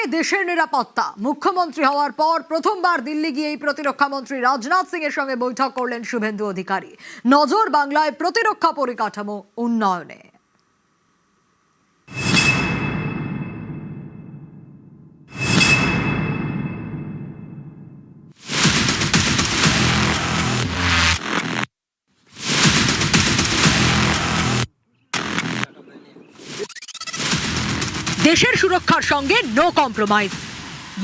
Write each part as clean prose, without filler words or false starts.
থাকে দেশের নিরাপত্তা। মুখ্যমন্ত্রী হওয়ার পর প্রথমবার দিল্লি গিয়ে প্রতিরক্ষা মন্ত্রী রাজনাথ সিং এর সঙ্গে বৈঠক করলেন শুভেন্দু অধিকারী। নজর বাংলায় প্রতিরক্ষা পরিকাঠামো উন্নয়নে। দেশের সুরক্ষার সঙ্গে নো কম্প্রোমাইজ।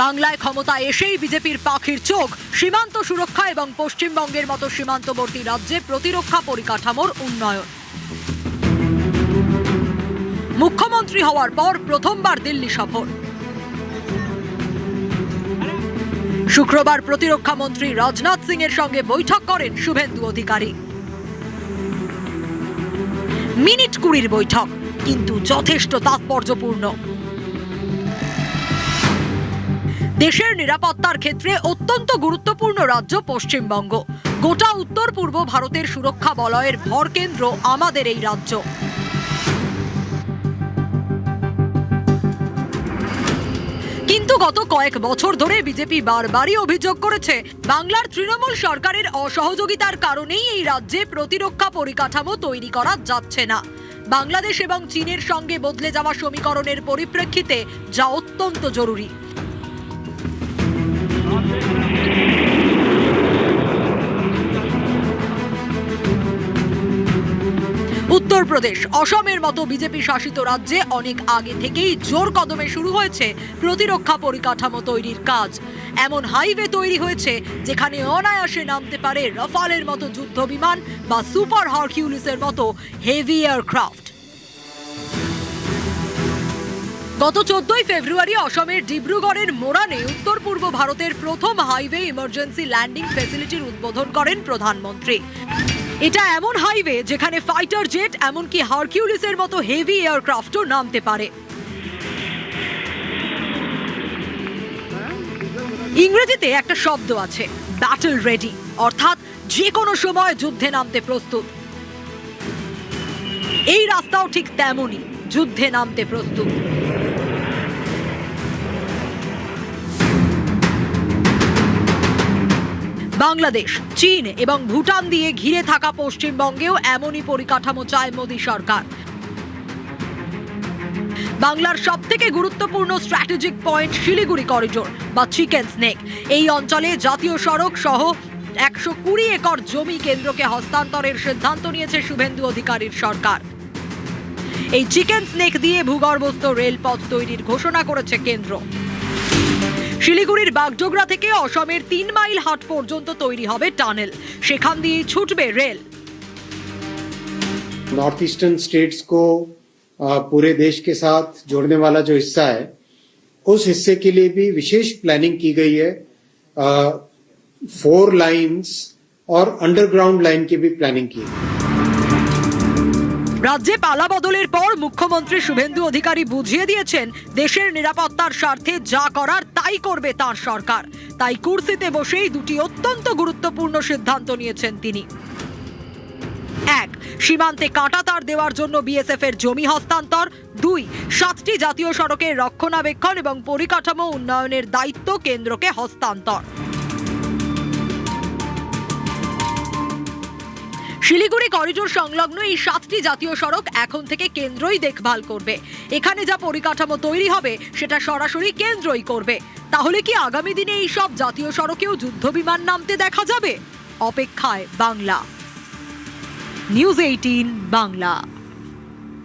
বাংলায় ক্ষমতা এসেই বিজেপির পাখির চোখ সীমান্ত সুরক্ষা এবং পশ্চিমবঙ্গের মতো সীমান্তবর্তী রাজ্যে প্রতিরক্ষা পরিকাঠামোর উন্নয়ন। মুখ্যমন্ত্রী হওয়ার পর প্রথমবার দিল্লি সফর। শুক্রবার প্রতিরক্ষা মন্ত্রী রাজনাথ সিং এর সঙ্গে বৈঠক করেন শুভেন্দু অধিকারী। মিনিট 20 বৈঠক, কিন্তু যথেষ্ট তাৎপর্যপূর্ণ। দেশের নিরাপত্তার ক্ষেত্রে অত্যন্ত গুরুত্বপূর্ণ রাজ্য পশ্চিমবঙ্গ। গোটা উত্তর পূর্ব ভারতের সুরক্ষা বলয়ের ভরকেন্দ্র আমাদের এই রাজ্য। কিন্তু গত কয়েক বছর ধরে বিজেপি বারবারই অভিযোগ করেছে, বাংলার তৃণমূল সরকারের অসহযোগিতার কারণেই এই রাজ্যে প্রতিরক্ষা পরিকাঠামো তৈরি করা যাচ্ছে না। বাংলাদেশ এবং চীনের সঙ্গে বদলে যাওয়া সমীকরণের পরিপ্রেক্ষিতে যা অত্যন্ত জরুরি। উত্তরপ্রদেশ, অসমের মতো বিজেপি শাসিত রাজ্যে অনেক আগে থেকেই জোর কদমে শুরু হয়েছে প্রতিরক্ষা পরিকাঠামো তৈরির কাজ। এমন হাইওয়ে তৈরি হয়েছে যেখানে অনায়াসে নামতে পারে রাফালের মতো যুদ্ধ বিমান বা সুপার হারকিউলিসের মতো হেভি এয়ারক্রাফট। গত 14 ফেব্রুয়ারি অসমের ডিব্রুগড়ের মোরানে উত্তর পূর্ব ভারতের প্রথম হাইওয়ে ইমার্জেন্সি ল্যান্ডিং ফ্যাসিলিটির উদ্বোধন করেন প্রধানমন্ত্রী। এটা এমন হাইওয়ে যেখানে ফাইটার জেট এমনকি হারকিউলিসের মতো হেভি এয়ারক্রাফটও নামতে পারে। ইংরেজিতে একটা শব্দ আছে, ব্যাটল রেডি, অর্থাৎ যে কোনো সময় যুদ্ধে নামতে প্রস্তুত। এই রাস্তাও ঠিক তেমনই, যুদ্ধে নামতে প্রস্তুত। বাংলাদেশ, চীন এবং ভুটান দিয়ে ঘিরে থাকা পশ্চিমবঙ্গেও এমনই পরিকাঠামো চায় মোদী সরকার। বাংলার সবথেকে গুরুত্বপূর্ণ স্ট্র্যাটেজিক পয়েন্ট শিলিগুড়ি করিডোর বা চিকেন স্নেক। এই অঞ্চলে জাতীয় সড়ক সহ 120 একর জমি কেন্দ্রকে হস্তান্তরের সিদ্ধান্ত নিয়েছে শুভেন্দু অধিকারীর সরকার। এই চিকেন স্নেক দিয়ে ভূগর্ভস্থ রেলপথ তৈরির ঘোষণা করেছে কেন্দ্র। শিলিগুড়ির বাগডোগরা থেকে অসমের 3 মাইল হাট পর্যন্ত তৈরি হবে টানেল, সেখান দিয়ে ছুটবে রেল। नॉर्थ ईस्टर्न स्टेट्स को पूरे देश के साथ जोड़ने वाला जो हिस्सा है, उस हिस्से के लिए भी विशेष प्लानिंग की गई है। 4 लाइंस और अंडरग्राउंड लाइन की भी प्लानिंग की है। রাজ্যে পালা বদলের পর মুখ্যমন্ত্রী শুভেন্দু অধিকারী বুঝিয়ে দিয়েছেন, দেশের নিরাপত্তার স্বার্থে যা করার তাই করবে তার সরকার। তাই কুর্সিতে বসেই দুটি অত্যন্ত গুরুত্বপূর্ণ সিদ্ধান্ত নিয়েছেন তিনি। 1, সীমান্তে কাঁটাতার দেওয়ার জন্য বিএসএফ এর জমি হস্তান্তর। 2, 7টি জাতীয় সড়কের রক্ষণাবেক্ষণ এবং পরিকাঠামো উন্নয়নের দায়িত্ব কেন্দ্রকে হস্তান্তর। শিলিগুড়ি করিডোর সংলগ্ন এই 7টি জাতীয় সড়ক এখন থেকে কেন্দ্রই দেখভাল করবে। এখানে যা পরিকাঠামো তৈরি হবে সেটা সরাসরি কেন্দ্রই করবে। তাহলে কি আগামী দিনে এই সব জাতীয় সড়কেও যুদ্ধবিমান নামতে দেখা যাবে? অপেক্ষায় বাংলা। নিউজ 18 বাংলা।